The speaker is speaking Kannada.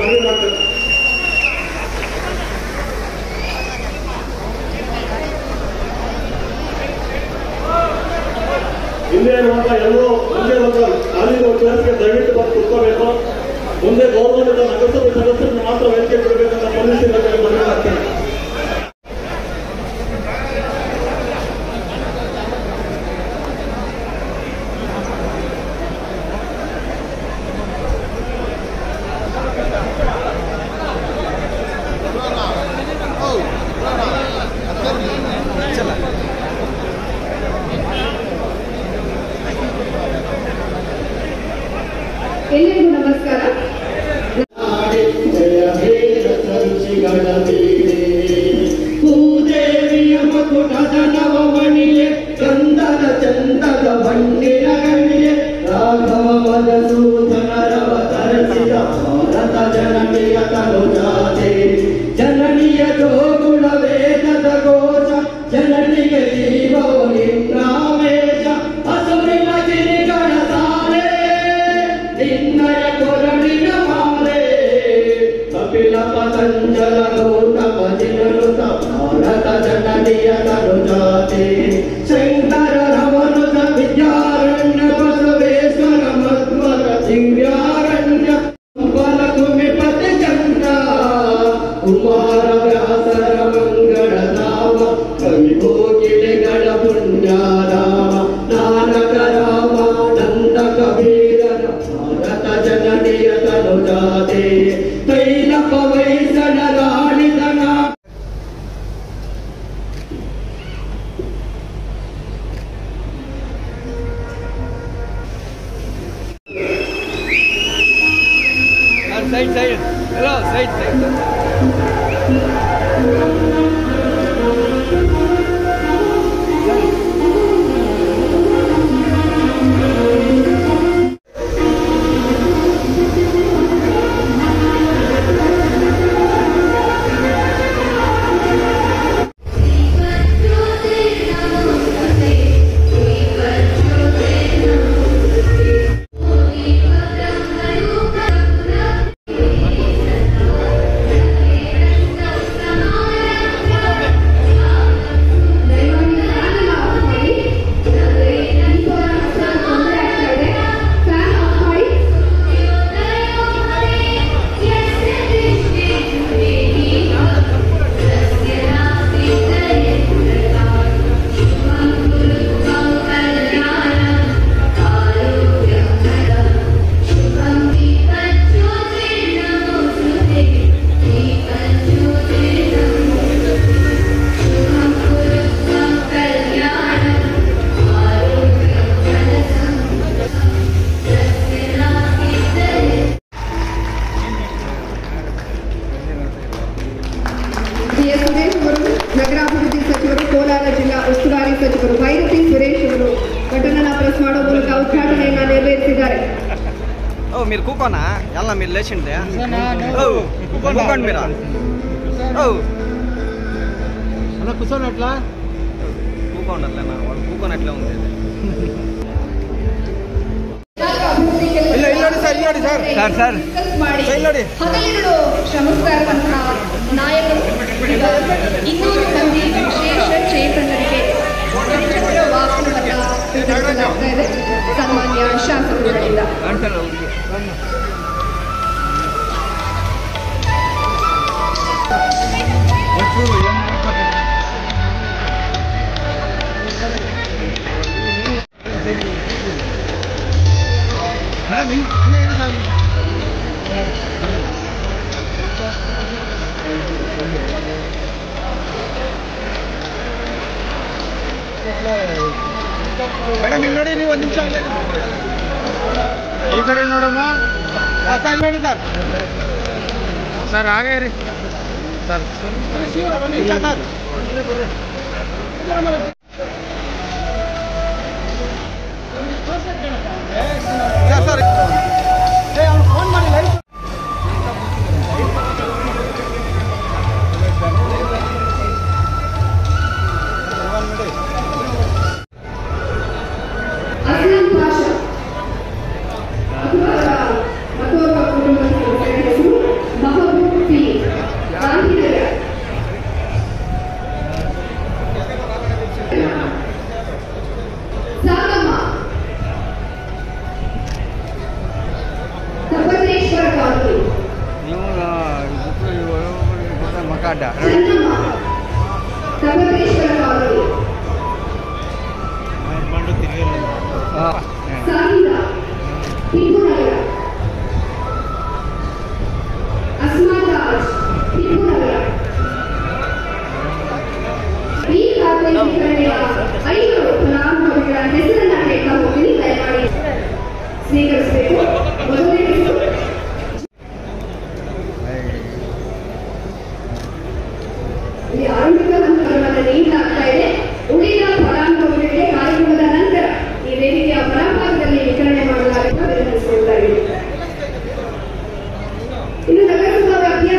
ಮನವಿ ಮಾಡ್ತೇನೆ. ಹಿಂದೆ ಇರುವಂತ ಎಲ್ಲರೂ ಮುಂದೆ ಅಲ್ಲಿರೋ ಚೇರ್ಗೆ ದಯವಿಟ್ಟು ಬಂದು ಕುತ್ಕೋಬೇಕು. ಮುಂದೆ ಗೌರವದಿಂದ ನಗರಸಭೆ ಸದಸ್ಯರನ್ನು ಮಾತ್ರ ವೇದಿಕೆ ಕೊಡಬೇಕಂತ ಪೊಲೀಸ್ ಇಲಾಖೆಗೆ ಮನವಿ ಮಾಡ್ತೇನೆ. ಎಲ್ಲರಿಗೂ ನಮಸ್ಕಾರ. ಭೂದೇವಿಯ ಮಕುಟದ ನವಮಣಿಯೇ ಗಂಧದ ಚಂದದ ಬಣ್ಣಿನ ಗಣಿಯೇ ರಾಘವ ಮಧುಸೂದನರವತರಿಸಿದ ಭಾರತ ಜನನಿಯ ತನುಜಾತೆ ಜನನಿಯ ಜೋಗುಳ ವೇದದ ಘೋಷ ಜನನಿಯ ಜೀವವು ನಿನ್ನಾವೇಶ ಹಸುರಿನ ಗಿರಿಗಳ ಸಾಲೆ ನಿನ್ನಯ ಕೊರಳಿನ ಮಾಲೆ ಕಪಿಲ ಪತಂಜಲ ಗೌತಮ ಜಿನರುತ ಭಾರತ ಜನನಿಯ ತನುಜಾತೆ ಶಂಕರ ರಮನುತ ವಿದ್ಯಾರಣ್ಯ ಬಸವೇಶ್ವರ ಮಧ್ವರ ದಿವ್ಯಾರಣ್ಯ ಬಲಕುಮಿಪತಿ ಚಂದ್ರ ಕುಮಾರ ವ್ಯಾಸರ ಮಂಗಳ ಧಾಮ ಕವಿ ಕೋಗಿಲೆಗಳ ಪುಣ್ಯಧಾಮ ನಾನಕ ರಾಮಾನಂದ ಕಬೀರರ ಭಾರತ ಜನನಿಯ ತನುಜಾತೆ ತೈಲಪ ವೈಸಳ ರಾಣಿದನ Side. Hello, side. ನಗರಾಭಿವೃದ್ಧಿ ಸಚಿವರು, ಕೋಲಾರ ಜಿಲ್ಲಾ ಉಸ್ತುವಾರಿ ಸಚಿವರು ಭೈರತಿ ಸುರೇಶ್ ಅವರು ಘಟನಾ ಪ್ರೆಸ್ ಮಾಡೋ ಮೂಲಕ ಉದ್ಘಾಟನೆಯನ್ನ ನೆರವೇರಿಸಿದ್ದಾರೆ. మీరు కూకోనా ఎలా మీరు లేచిండే కూకోండి మీరా అలా కూర్చోనట్లా కూకోండి వాళ్ళు కూకోనట్లే ఉంది. ಹಗಲಿರುಳು ಶ್ರಮಿಸ್ತಾ ಇರುವಂತಹ ನಾಯಕರು 200 ಮಂದಿ ವಿಶೇಷ ಚೇತನರಿಗೆ ದ್ವಿಚಕ್ರ ವಾಹನವನ್ನ ವಿತರಿಸಲಾಗ್ತಾ ಇದೆ ಸನ್ಮಾನ್ಯ ಶಾಸಕರುಗಳಿಂದ. ಮೇಡಮ್ ಇಲ್ಲಿ ನೋಡಿ, ನೀವು ಒಂದು ನಿಮಿಷ ಈ ಕಡೆ ನೋಡಮ್ಮ. ನೋಡಿ ಸರ್, ಸರ್ ಹಾಗೇ ರೀ ಸರ್. ಸರ್ ಫೋನ್ ಮಾಡಿ ಲೈವ್ ಮತ್ತೋರ್ವ ಕುಟುಂಬದ ಸದಸ್ಯರು ನೀವು ಮಕಾಡ ಚನ್ನಮ್ಮ ಸಬರೇಶ್ವರ ಕಾಲೋನಿ ಬಂಡು ತಿರುಗಿ ಸಾವಿರ ಟಿಪ್ಪುನಗರ ಅಸ್ಮಾತ್ ರಾಜ್ ಟಿಪ್ಪುನಗರ ಈ ಖಾತೆ ವಿತರಣೆಯ 5 ಫಲಾನುಭವಿಗಳ ಹೆಸರನ್ನ ಬೇಕಾ ಹೋಗಿ ದಯಮಾಡಿ ಸ್ವೀಕರಿಸಬೇಕು. ಮೊದಲನೇ ಹೆಸರು ಈ ಆರಂಭಿಕ ಹಂತಗಳನ್ನು ನೀಡಲಾಗ್ತಾ ಇದೆ. ಉಳಿದ ಫಲಾನುಭವಿಗಳಿಗೆ ಕಾರ್ಯಕ್ರಮದ ನಂತರ ಈ ವೇದಿಕೆಯ ಹೊರಭಾಗದಲ್ಲಿ ವಿತರಣೆ ಮಾಡಲಾಗುತ್ತದೆ. ಇನ್ನು ನಗರಸಭಾ ವ್ಯಾಪ್ತಿಯ